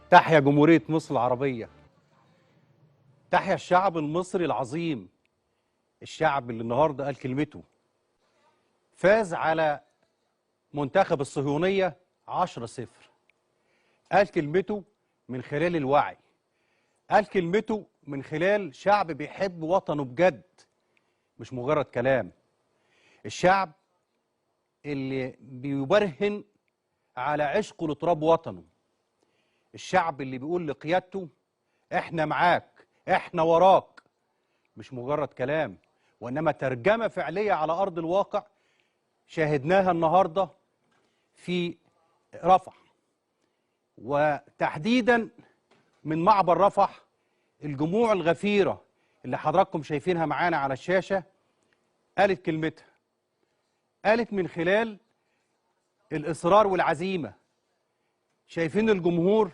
تحيا جمهورية مصر العربية. تحيا الشعب المصري العظيم، الشعب اللي النهارده قال كلمته. فاز على منتخب الصهيونية 10-0. قال كلمته من خلال الوعي، قال كلمته من خلال شعب بيحب وطنه بجد، مش مجرد كلام. الشعب اللي بيبرهن على عشقه لتراب وطنه، الشعب اللي بيقول لقيادته احنا معاك، احنا وراك، مش مجرد كلام وانما ترجمة فعلية على ارض الواقع شاهدناها النهارده في رفح، وتحديدا من معبر رفح. الجموع الغفيرة اللي حضراتكم شايفينها معانا على الشاشة قالت كلمتها، قالت من خلال الإصرار والعزيمة. شايفين الجمهور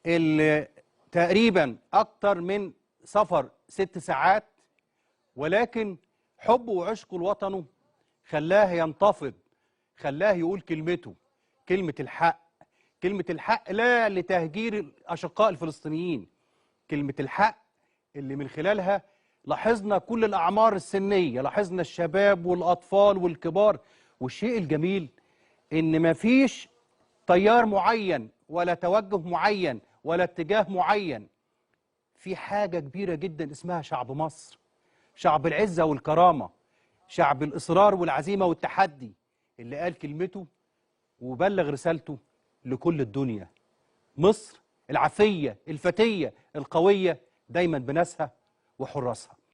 اللي تقريبا أكتر من سفر 6 ساعات، ولكن حبه وعشقه لوطنه خلاه ينتفض، خلاه يقول كلمته، كلمة الحق. كلمة الحق لا لتهجير الأشقاء الفلسطينيين، كلمة الحق اللي من خلالها لاحظنا كل الأعمار السنية، لاحظنا الشباب والأطفال والكبار. والشيء الجميل إن مفيش تيار معين ولا توجه معين ولا اتجاه معين. في حاجة كبيرة جدا اسمها شعب مصر، شعب العزة والكرامة، شعب الإصرار والعزيمة والتحدي، اللي قال كلمته وبلغ رسالته لكل الدنيا. مصر العفية الفتية القوية دايما بناسها وحراسها.